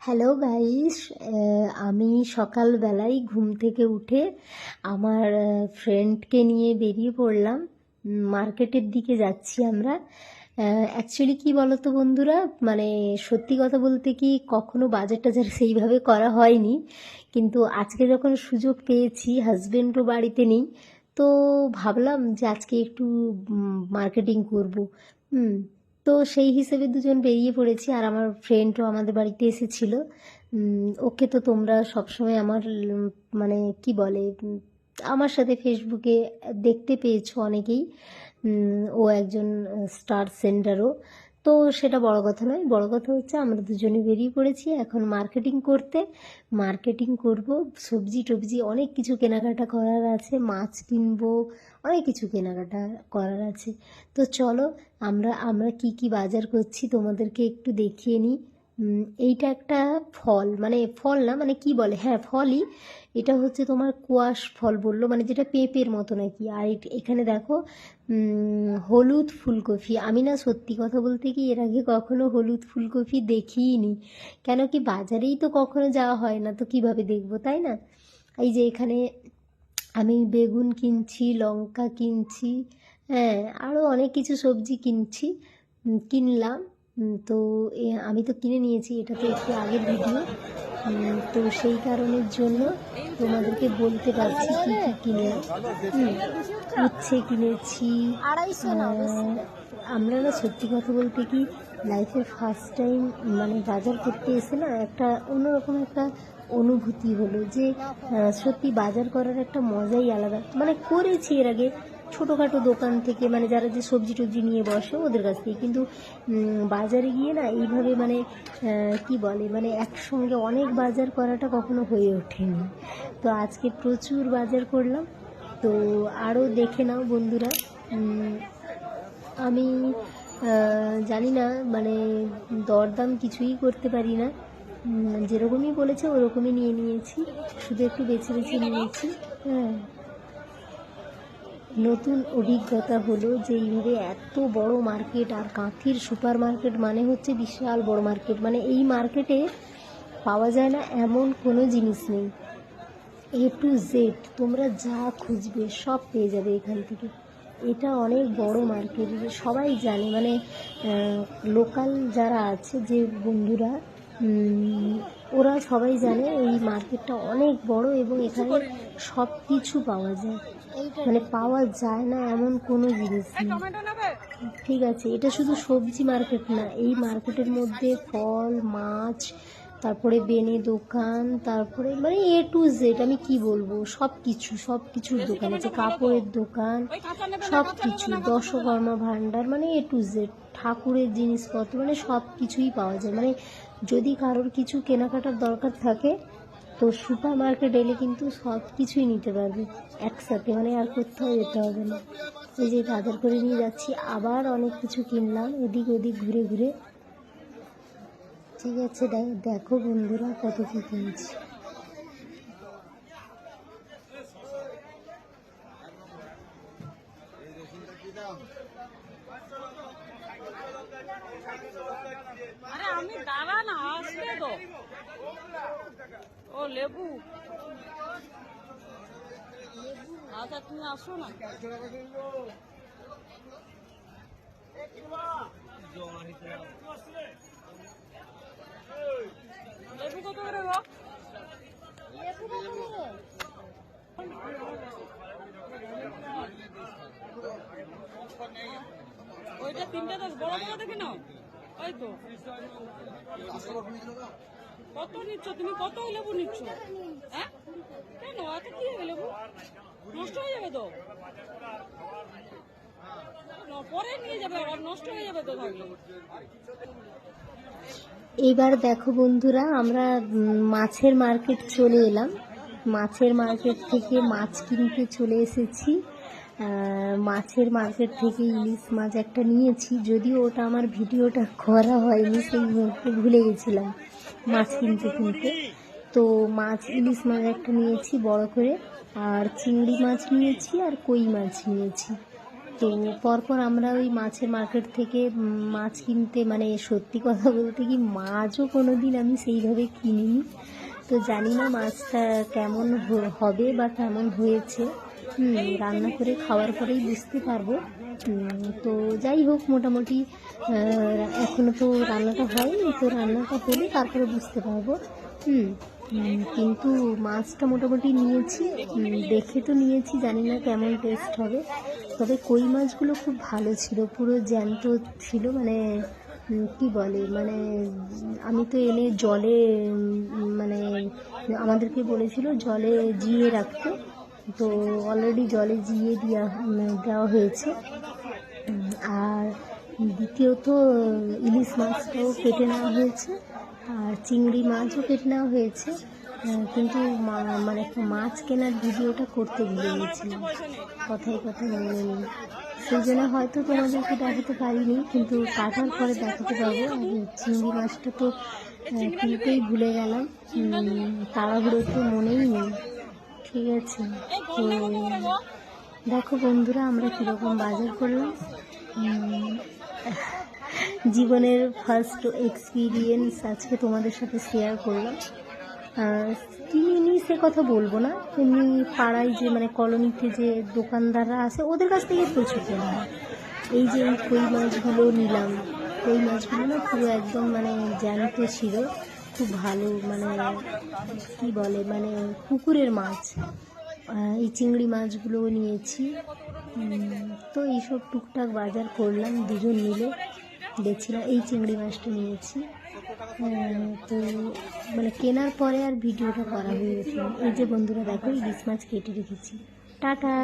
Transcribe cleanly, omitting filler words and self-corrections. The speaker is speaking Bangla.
হ্যালো গাইস, আমি সকালবেলায় ঘুম থেকে উঠে আমার ফ্রেন্ডকে নিয়ে বেরিয়ে পড়লাম। মার্কেটের দিকে যাচ্ছি আমরা। অ্যাকচুয়ালি কি বলো তো বন্ধুরা, মানে সত্যি কথা বলতে কি কখনো বাজার টাজার সেইভাবে করা হয়নি, কিন্তু আজকে যখন সুযোগ পেয়েছি, হাজবেন্ডও বাড়িতে নেই, তো ভাবলাম যে আজকে একটু মার্কেটিং করব। হুম তো সেই হিসেবে দুজন বেরিয়ে পড়েছি, আর আমার ফ্রেন্ডও আমাদের বাড়িতে এসেছিল। ওকে তো তোমরা সবসময় আমার মানে কি বলে আমার সাথে ফেসবুকে দেখতে পেয়েছো অনেকেই। ও একজন স্টার সেন্ডারও। তো সেটা বড় কথা নয়, বড় কথা হচ্ছে আমরা দুজনে বেরিয়ে পড়েছি এখন মার্কেটিং করতে। মার্কেটিং করব, সবজি টবজি অনেক কিছু কেনাকাটা করার আছে, মাছ কিনবো, অনেক কিছু কেনাকাটা করার আছে। তো চলো আমরা আমরা কি কি বাজার করছি তোমাদেরকে একটু দেখিয়ে নিই। এইটা একটা ফল, মানে ফল না, মানে কি বলে, হ্যাঁ ফলই। এটা হচ্ছে তোমার কোয়াশ ফল বললো, মানে যেটা পেঁপের মতো নাকি। আর এখানে দেখো হলুদ ফুলকপি। আমি না সত্যি কথা বলতে কি এর আগে কখনো হলুদ ফুলকপি দেখিইনি, কেন কি বাজারেই তো কখনো যাওয়া হয় না, তো কিভাবে দেখবো, তাই না? এই যে এখানে আমি বেগুন কিনছি, লঙ্কা কিনছি, হ্যাঁ আরও অনেক কিছু সবজি কিনছি, কিনলাম। তো আমি তো কিনে নিয়েছি, এটা তো একটু আগের ভিডিও। তো সেই কারণের জন্য তোমাদেরকে বলতে পারছি কী কী কিনলাম। উচ্ছে কিনেছি। আমরা না সত্যি কথা বলতে কি লাইফে ফার্স্ট টাইম মানে বাজার করতে এসে না একটা অন্যরকম একটা অনুভূতি হলো যে সত্যি বাজার করার একটা মজাই আলাদা। মানে করেছি এর আগে ছোটোখাটো দোকান থেকে, মানে যারা যে সবজি টবজি নিয়ে বসে ওদের কাছ থেকে, কিন্তু বাজারে গিয়ে না এইভাবে মানে কি বলে, মানে একসঙ্গে অনেক বাজার করাটা কখনো হয়ে ওঠেনি। তো আজকে প্রচুর বাজার করলাম। তো আরও দেখে নাও বন্ধুরা। আমি জানি না, মানে দরদাম কিছুই করতে পারি না, যেরকমই বলেছে ওরকমই নিয়ে নিয়েছি, শুধু একটু বেছে বেছে নিয়েছি। হ্যাঁ, নতুন অভিজ্ঞতা হলো যে এইভাবে এত বড় মার্কেট, আর কাঁথির সুপার মার্কেট মানে হচ্ছে বিশাল বড় মার্কেট, মানে এই মার্কেটে পাওয়া যায় না এমন কোনো জিনিস নেই। এ টু জেড তোমরা যা খুঁজবে সব পেয়ে যাবে এখান থেকে। এটা অনেক বড় মার্কেট, সবাই জানে, মানে লোকাল যারা আছে যে বন্ধুরা, ওরা সবাই জানে এই মার্কেটটা অনেক বড় এবং এখানে সব কিছু পাওয়া যায়, মানে পাওয়া যায় না এমন কোনো জিনিস নেই। ঠিক আছে, এটা শুধু সবজি মার্কেট না, এই মার্কেটের মধ্যে ফল, মাছ, তারপরে বেনে দোকান, তারপরে মানে এ টু জেড আমি কি বলবো, সব কিছুর দোকান আছে, কাপড়ের দোকান, সব কিছু, দশকর্মা ভাণ্ডার, মানে এ টু জেড ঠাকুরের জিনিসপত্র, মানে সব কিছুই পাওয়া যায়। মানে যদি কারোর কিছু কেনাকাটার দরকার থাকে তো সুপার মার্কেট এলে কিন্তু সব কিছুই নিতে পারবে একসাথে, মানে আর কোথাও যেতে হবে না। এই যে বাজার করে নিয়ে যাচ্ছি, আবার অনেক কিছু কিনলাম এদিক ওদিক ঘুরে ঘুরে। ঠিক আছে, দেখো বন্ধুরা কত কি কিনছি। আরে আমি দাঁড়া না, আসবে তো। ও লেবু, আচ্ছা তুমি আসো না। লেবু কত করে গো? লেবু কত করে? ওইটা 3টা 10, বড় বড় দেখে নাও। ওই তো কত নিচ্ছ তুমি, কত লেবু নিচ্ছ? হ্যাঁ কেন এত কি হবে, লেবু নষ্ট হয়ে যাবে তো, পরে নিয়ে যাবে আবার, নষ্ট হয়ে যাবে তো থাকলে। এইবার দেখো বন্ধুরা, আমরা মাছের মার্কেট চলে এলাম। মাছের মার্কেট থেকে মাছ কিনতে চলে এসেছি। মাছের মার্কেট থেকে ইলিশ মাছ একটা নিয়েছি, যদিও ওটা আমার ভিডিওটা করা হয়নি, সেই মুহূর্তে ভুলে গেছিলাম মাছ কিনতে কিনতে। তো ইলিশ মাছ একটা নিয়েছি বড় করে, আর চিংড়ি মাছ নিয়েছি, আর কই মাছ নিয়েছি। তো পরপর আমরা ওই মাছের মার্কেট থেকে মাছ কিনতে, মানে সত্যি কথা বলতে কি মাছও কোনো দিন আমি সেইভাবে কিনিনি, তো জানি না মাছটা কেমন হবে বা কেমন হয়েছে। রান্না করে খাওয়ার পরেই বুঝতে পারবো। তো যাই হোক, মোটামুটি এখনও তো রান্নাটা হয়নি, তো রান্নাটা হলে তারপরে বুঝতে পারবো। কিন্তু মাছটা মোটামুটি নিয়েছি, দেখে তো নিয়েছি, জানি না কেমন টেস্ট হবে। তবে কই মাছগুলো খুব ভালো ছিল, পুরো জ্যান্ত ছিল, মানে কি বলে, মানে আমি তো এনে জলে, মানে আমাদেরকে বলেছিল জলে জিয়ে রাখতে, তো অলরেডি জলে জিয়ে দেওয়া হয়েছে। আর দ্বিতীয়ত ইলিশ মাছটাও কেটে নেওয়া হয়েছে, আর চিংড়ি মাছও কেটে নেওয়া হয়েছে। কিন্তু মানে মাছ কেনার ভিডিওটা করতে ভুলে গেছিলাম, কথায় কথায় মনে নেই, সেই জন্য হয়তো তোমাদেরকে দেখাতে পারিনি, কিন্তু কাটার পরে দেখাতে পারবো। আর চিংড়ি মাছটা তো কিনতেই ভুলে গেলাম, তাড়াহুড়ো তো মনেই নেই। ঠিক আছে, তো দেখো বন্ধুরা আমরা কীরকম বাজার করলাম। জীবনের ফার্স্ট এক্সপিরিয়েন্স আজকে তোমাদের সাথে শেয়ার করলাম। কিনিনি সে কথা বলবো না, এমনি পাড়ায় যে মানে কলোনিতে যে দোকানদাররা আছে ওদের কাছ থেকে প্রচুর কেনা হয়। এই যে এই কই মাছগুলো নিলাম, কই মাছগুলো না পুরো একদম মানে জ্যান্ত ছিল, খুব ভালো, মানে কি বলে, মানে পুকুরের মাছ। এই চিংড়ি মাছগুলোও নিয়েছি। তো এইসব টুকটাক বাজার করলাম দুজন মিলে, দেখছিলাম। এই চিংড়ি মাছটা নিয়েছি। তো মানে কেনার পরে আর ভিডিওটা করা হয়ে গেছিল। এই যে বন্ধুরা দেখো ইলিশ মাছ কেটে রেখেছি। টাটা।